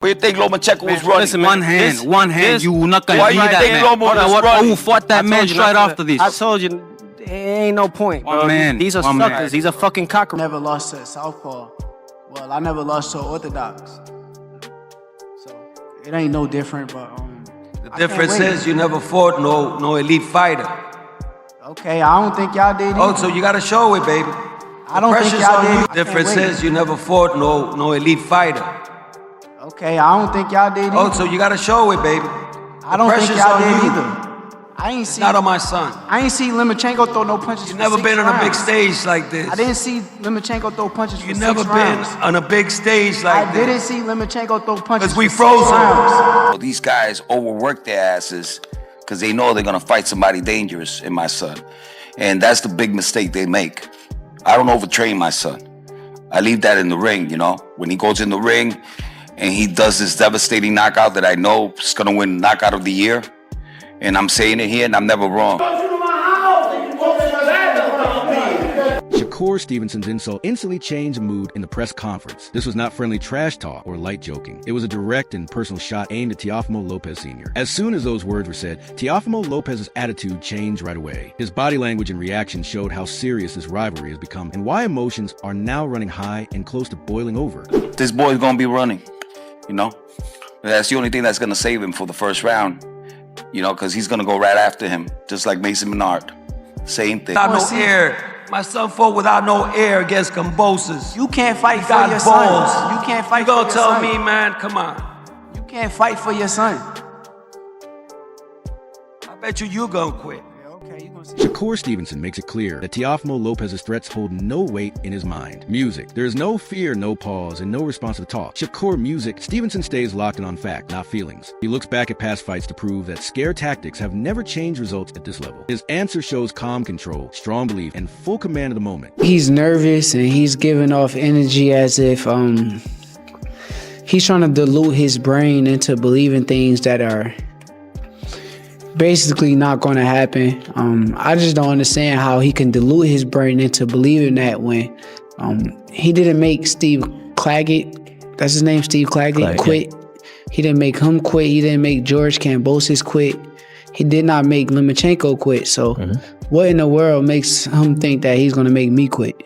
Where you think Lomachenko was running? Listen, man, one hand. You not gonna why be you that think man. Lomo was running? Who fought that man straight after this? I told you, it ain't no point, bro. One man, These are one suckers. man. These are fucking cockroaches. Never lost to Southpaw. Well, I never lost to Orthodox. So it ain't no different, but the difference is you never fought no elite fighter. Okay, I don't think y'all did either. Oh, so you gotta show it, baby. I don't think y'all did. The difference is you never fought no elite fighter. Okay, I don't think y'all did either. Oh, so you gotta show it, baby. I don't think y'all did either. I ain't see. Not on my son. I ain't see Lomachenko throw no punches. You never been on a big stage like this. I didn't see Lomachenko throw punches. You never been on a big stage like this. I didn't see Lomachenko throw punches. Because we frozen. Well, these guys overwork their asses because they know they're gonna fight somebody dangerous in my son, and that's the big mistake they make. I don't overtrain my son. I leave that in the ring, you know. When he goes in the ring and he does this devastating knockout that I know is gonna win knockout of the year, and I'm saying it here and I'm never wrong. Shakur Stevenson's insult instantly changed the mood in the press conference. This was not friendly trash talk or light joking. It was a direct and personal shot aimed at Teofimo Lopez Sr. As soon as those words were said, Teofimo Lopez's attitude changed right away. His body language and reaction showed how serious this rivalry has become and why emotions are now running high and close to boiling over. This boy's gonna be running, you know? That's the only thing that's gonna save him for the first round, you know, because he's gonna go right after him, just like Mason Menard. Same thing. Without no air. My son fought without no air against Cambosos. You can't fight for your balls. son. You can't fight for your son. You gonna tell me, man? Come on. You can't fight for your son. I bet you gonna quit. Okay, you gonna see. Shakur Stevenson makes it clear that Teofimo Lopez's threats hold no weight in his mind. Music. There is no fear, no pause, and no response to the talk. Shakur music. Stevenson stays locked in on fact, not feelings. He looks back at past fights to prove that scare tactics have never changed results at this level. His answer shows calm control, strong belief, and full command of the moment. He's nervous and he's giving off energy as if he's trying to dilute his brain into believing things that are basically not going to happen. I just don't understand how he can dilute his brain into believing that when he didn't make Steve Claggett, that's his name, Steve Claggett, quit. He didn't make him quit. He didn't make George Kambosos quit. He did not make Lomachenko quit. So what in the world makes him think that he's going to make me quit?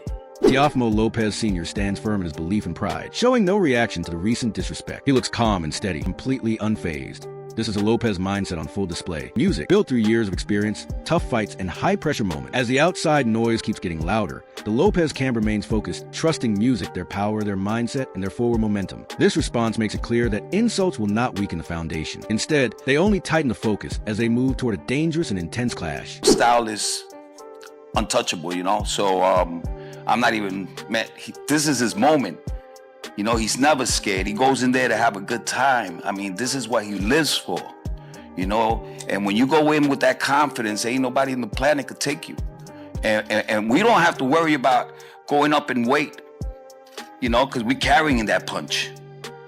Teofimo Lopez Sr. stands firm in his belief and pride, showing no reaction to the recent disrespect. He looks calm and steady, completely unfazed. This is a Lopez mindset on full display. Music, built through years of experience, tough fights, and high-pressure moments. As the outside noise keeps getting louder, the Lopez camp remains focused, trusting music, their power, their mindset, and their forward momentum. This response makes it clear that insults will not weaken the foundation. Instead, they only tighten the focus as they move toward a dangerous and intense clash. Style is untouchable, you know? So I'm not even mad. This is his moment. You know, he's never scared. He goes in there to have a good time. I mean, this is what he lives for, you know? And when you go in with that confidence, ain't nobody on the planet could take you. And we don't have to worry about going up in weight, you know, because we're carrying that punch.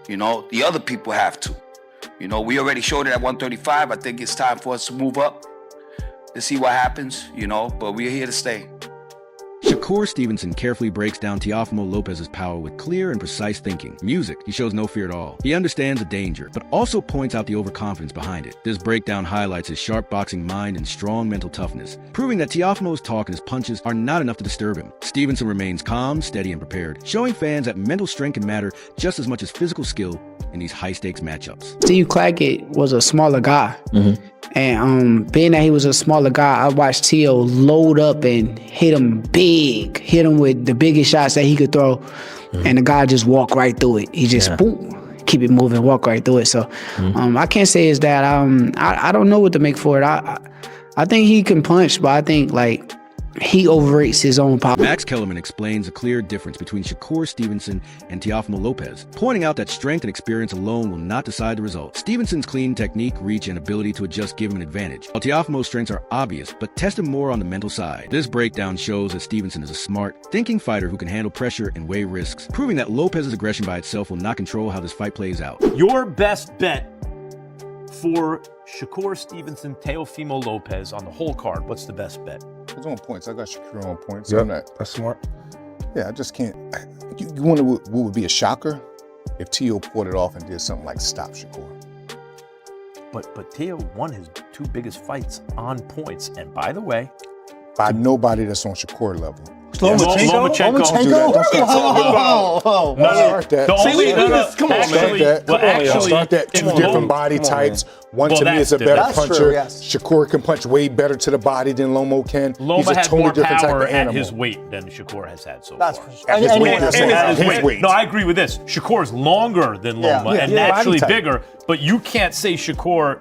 You know, the other people have to. You know, we already showed it at 135. I think it's time for us to move up to see what happens, you know, but we're here to stay. Shakur Stevenson carefully breaks down Teofimo Lopez's power with clear and precise thinking. Music, he shows no fear at all. He understands the danger, but also points out the overconfidence behind it. This breakdown highlights his sharp boxing mind and strong mental toughness, proving that Teofimo's talk and his punches are not enough to disturb him. Stevenson remains calm, steady, and prepared, showing fans that mental strength can matter just as much as physical skill in these high-stakes matchups. Steve Claggett was a smaller guy. And being that he was a smaller guy, I watched Teo load up and hit him big, hit him with the biggest shots that he could throw, and the guy just walked right through it. He just boom, keep it moving, walk right through it. So I can't say is that I don't know what to make for it. I think he can punch, but I think like he overrates his own power. Max Kellerman explains a clear difference between Shakur Stevenson and Teofimo Lopez, pointing out that strength and experience alone will not decide the result. Stevenson's clean technique, reach, and ability to adjust give him an advantage, while Teofimo's strengths are obvious, but test him more on the mental side. This breakdown shows that Stevenson is a smart, thinking fighter who can handle pressure and weigh risks, proving that Lopez's aggression by itself will not control how this fight plays out. Your best bet for Shakur Stevenson, Teofimo Lopez on the whole card, what's the best bet? It's on points. I got Shakur on points. Yep, that's smart. Yeah, I just can't. You wonder what would be a shocker? if Teo pulled it off and did something like stop Shakur. But Teo won his 2 biggest fights on points. And by the way, By nobody that's on Shakur level. Lomachenko. Start that. 2 different body types. One to me is a better puncher. Shakur can punch way better to the body than Lomo can. Loma has more power at his weight than Shakur has had so far. At his weight. No, I agree with this. Shakur is longer than Loma and naturally bigger, but you can't say Shakur's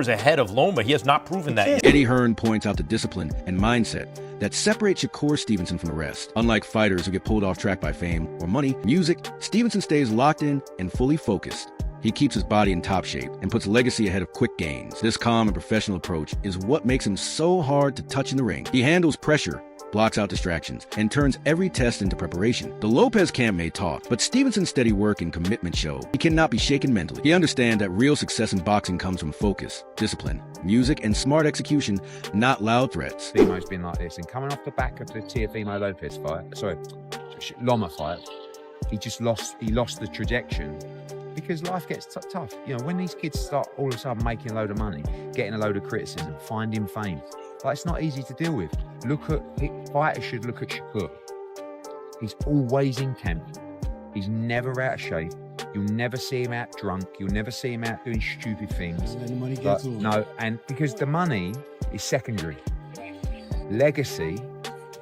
ahead of Loma. He has not proven that yet. Eddie Hearn points out the discipline and mindset that separate Shakur Stevenson from the rest. Unlike fighters who get pulled off track by fame or money, music, Stevenson stays locked in and fully focused. He keeps his body in top shape and puts legacy ahead of quick gains. This calm and professional approach is what makes him so hard to touch in the ring. He handles pressure, blocks out distractions, and turns every test into preparation. The Lopez camp may talk, but Stevenson's steady work and commitment show he cannot be shaken mentally. He understands that real success in boxing comes from focus, discipline, music, and smart execution, not loud threats. Teofimo's been like this, and coming off the back of the Teofimo Lopez Loma fight, he lost the trajectory because life gets tough. You know, when these kids start all of a sudden making a load of money, getting a load of criticism, finding fame, it's not easy to deal with. Fighters should look at Shakur. He's always in camp. He's never out of shape. You'll never see him out drunk. You'll never see him out doing stupid things. And because the money is secondary. Legacy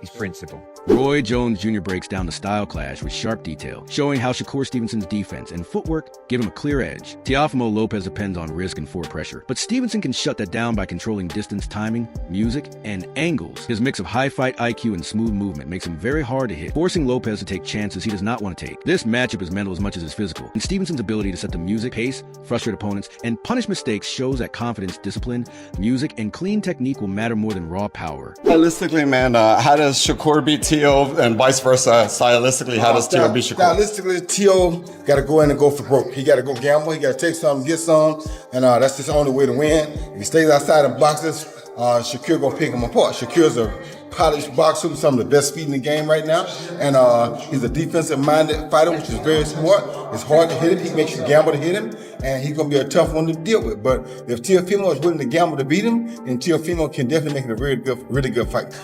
is principle. Roy Jones Jr. breaks down the style clash with sharp detail, showing how Shakur Stevenson's defense and footwork give him a clear edge. Teofimo Lopez depends on risk and forward pressure, but Stevenson can shut that down by controlling distance, timing, music, and angles. His mix of high fight IQ and smooth movement makes him very hard to hit, forcing Lopez to take chances he does not want to take. This matchup is mental as much as it's physical, and Stevenson's ability to set the music, pace, frustrate opponents, and punish mistakes shows that confidence, discipline, music, and clean technique will matter more than raw power. Stylistically, man, how does Shakur beat Teo and vice versa? Stylistically, how does Teo beat Shakur? Stylistically, Teo got to go in and go for broke. He got to go gamble. He got to take some, get some, and that's just the only way to win. If he stays outside and boxes, Shakur gonna pick him apart. Shakur's a polished boxer, some of the best feet in the game right now, and he's a defensive-minded fighter, which is very smart. It's hard to hit him. He makes you gamble to hit him, and he's gonna be a tough one to deal with. But if Teofimo is willing to gamble to beat him, then Teofimo can definitely make it a really good fight.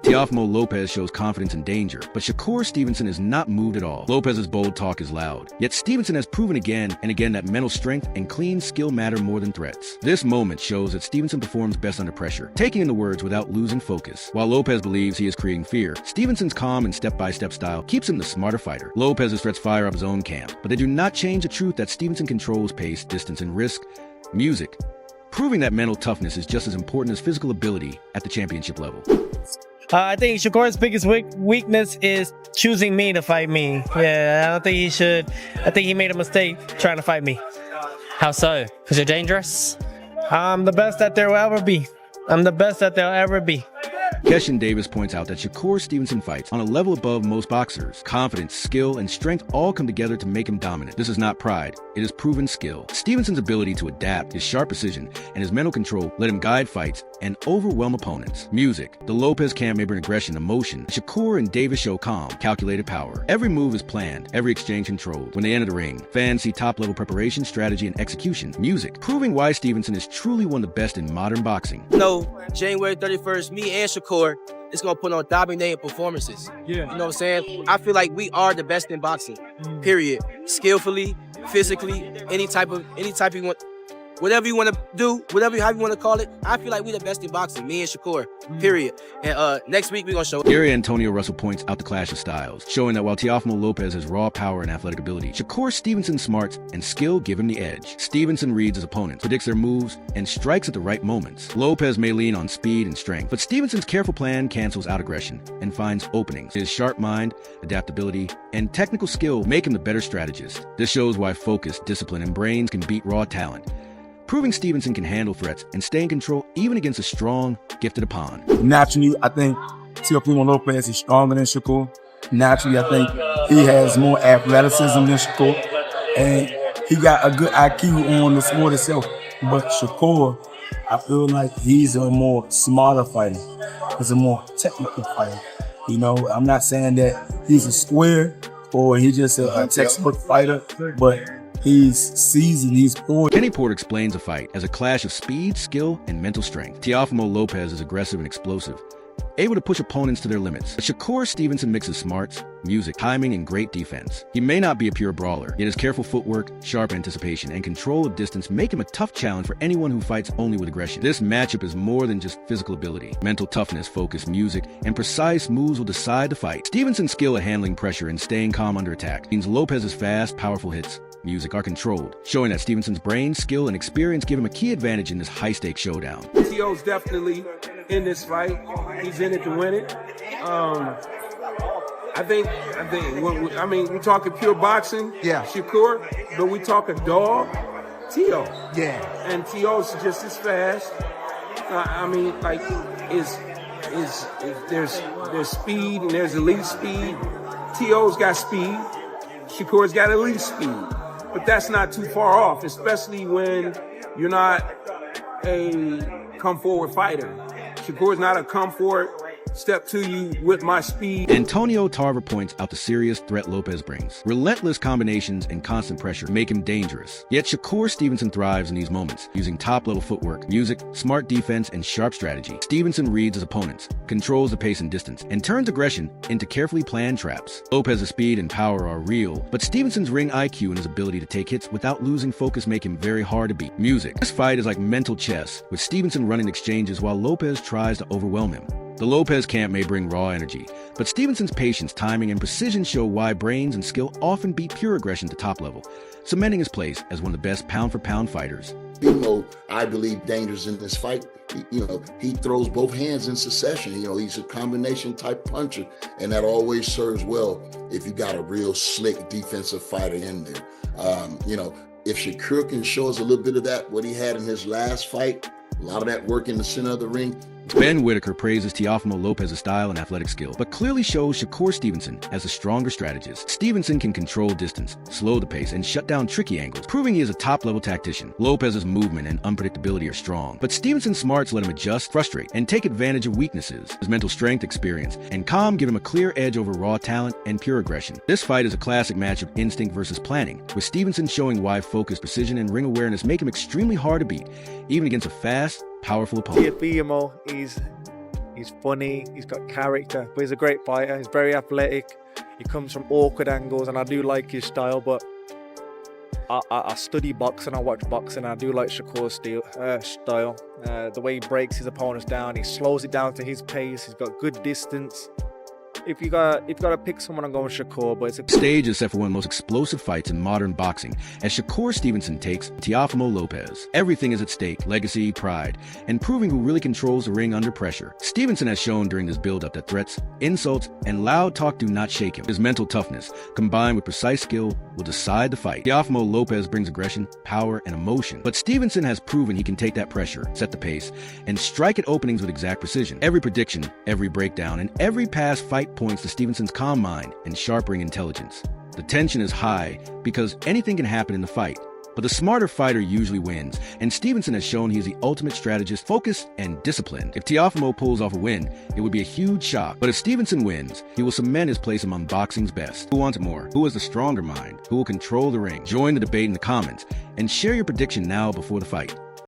Teofimo Lopez shows confidence and danger, but Shakur Stevenson is not moved at all. Lopez's bold talk is loud, yet Stevenson has proven again and again that mental strength and clean skill matter more than threats. This moment shows that Stevenson performs best under pressure, taking in the words without losing focus. While Lopez believes he is creating fear, Stevenson's calm and step-by-step style keeps him the smarter fighter. Lopez's threats fire up his own camp, but they do not change the truth that Stevenson controls pace, distance, and risk, music, proving that mental toughness is just as important as physical ability at the championship level. I think Shakur's biggest weakness is choosing me to fight me. Yeah, I don't think he should. I think he made a mistake trying to fight me. How so? Because you're dangerous? I'm the best that there will ever be. I'm the best that there'll ever be. Keshin Davis points out that Shakur Stevenson fights on a level above most boxers. Confidence, skill, and strength all come together to make him dominant. This is not pride, it is proven skill. Stevenson's ability to adapt, his sharp precision, and his mental control let him guide fights and overwhelm opponents. Music. The Lopez camp may bring aggression, emotion. Shakur and Davis show calm, calculated power. Every move is planned, every exchange controlled. When they enter the ring, fans see top-level preparation, strategy, and execution. Music. Proving why Stevenson is truly one of the best in modern boxing. No, January 31st, me and Shakur is going to put on dominating performances. Yeah. You know what I'm saying? I feel like we are the best in boxing, period. Skillfully, physically, any type of you want, whatever you want to do, how you want to call it, I feel like we're the best in boxing, me and Shakur, period. And next week, we're going to show Gary Antonio Russell points out the clash of styles, showing that while Teofimo Lopez has raw power and athletic ability, Shakur Stevenson's smarts and skill give him the edge. Stevenson reads his opponents, predicts their moves, and strikes at the right moments. Lopez may lean on speed and strength, but Stevenson's careful plan cancels out aggression and finds openings. His sharp mind, adaptability, and technical skill make him the better strategist. This shows why focus, discipline, and brains can beat raw talent, proving Stevenson can handle threats and stay in control even against a strong, gifted opponent. Naturally, I think Teofimo Lopez is stronger than Shakur. Naturally, I think he has more athleticism than Shakur. And he got a good IQ on the sport itself. But Shakur, I feel like he's a more smarter fighter. He's a more technical fighter. You know, I'm not saying that he's a square, or he's just a textbook fighter, but he's seasoned, he's poised. Kenny Porter explains a fight as a clash of speed, skill, and mental strength. Teofimo Lopez is aggressive and explosive, able to push opponents to their limits. Shakur Stevenson mixes smarts, music, timing, and great defense. He may not be a pure brawler, yet his careful footwork, sharp anticipation, and control of distance make him a tough challenge for anyone who fights only with aggression. This matchup is more than just physical ability. Mental toughness, focus, music, and precise moves will decide the fight. Stevenson's skill at handling pressure and staying calm under attack means Lopez's fast, powerful hits, music are controlled, showing that Stevenson's brain, skill, and experience give him a key advantage in this high-stakes showdown. T.O.'s definitely in this fight. He's in it to win it. I think. We talking pure boxing, Shakur, but we talk a dog, T.O. Yeah. And T.O.'s just as fast. There's speed and there's elite speed. T.O.'s got speed. Shakur's got elite speed. But that's not too far off, especially when you're not a come-forward fighter. Shakur's not a come-forward, step to you with my speed. Antonio Tarver points out the serious threat Lopez brings. Relentless combinations and constant pressure make him dangerous. Yet Shakur Stevenson thrives in these moments, using top-level footwork, music, smart defense, and sharp strategy. Stevenson reads his opponents, controls the pace and distance, and turns aggression into carefully planned traps. Lopez's speed and power are real, but Stevenson's ring IQ and his ability to take hits without losing focus make him very hard to beat. Music. This fight is like mental chess, with Stevenson running exchanges while Lopez tries to overwhelm him. The Lopez camp may bring raw energy, but Stevenson's patience, timing, and precision show why brains and skill often beat pure aggression to top level, cementing his place as one of the best pound-for-pound fighters. I believe, dangerous in this fight. He throws both hands in succession. He's a combination type puncher, and that always serves well if you got a real slick defensive fighter in there. If Shakur can show us a little bit of that, what he had in his last fight, a lot of that work in the center of the ring. Ben Whitaker praises Teofimo Lopez's style and athletic skill, but clearly shows Shakur Stevenson as a stronger strategist. Stevenson can control distance, slow the pace, and shut down tricky angles, proving he is a top-level tactician. Lopez's movement and unpredictability are strong, but Stevenson's smarts let him adjust, frustrate, and take advantage of weaknesses. His mental strength, experience, and calm give him a clear edge over raw talent and pure aggression. This fight is a classic match of instinct versus planning, with Stevenson showing why focus, precision, and ring awareness make him extremely hard to beat, even against a fast, powerful opponent. Teofimo, he's funny, he's got character, but he's a great fighter. He's very athletic. He comes from awkward angles, and I do like his style. But I study boxing, I watch boxing. I do like Shakur's style. The way he breaks his opponents down, he slows it down to his pace. He's got good distance. If you got to pick someone, I'm going with Shakur, but it's a stage is set for one of the most explosive fights in modern boxing as Shakur Stevenson takes Teofimo Lopez. Everything is at stake: legacy, pride, and proving who really controls the ring under pressure. Stevenson has shown during this build-up that threats, insults, and loud talk do not shake him. His mental toughness, combined with precise skill, will decide the fight. Teofimo Lopez brings aggression, power, and emotion, but Stevenson has proven he can take that pressure, set the pace, and strike at openings with exact precision. Every prediction, every breakdown, and every past fight points to Stevenson's calm mind and sharp ring intelligence. The tension is high because anything can happen in the fight, but the smarter fighter usually wins, and Stevenson has shown he is the ultimate strategist, focused and disciplined. If Teofimo pulls off a win, it would be a huge shock, but if Stevenson wins, he will cement his place among boxing's best. Who wants more? Who has the stronger mind? Who will control the ring? Join the debate in the comments and share your prediction now before the fight.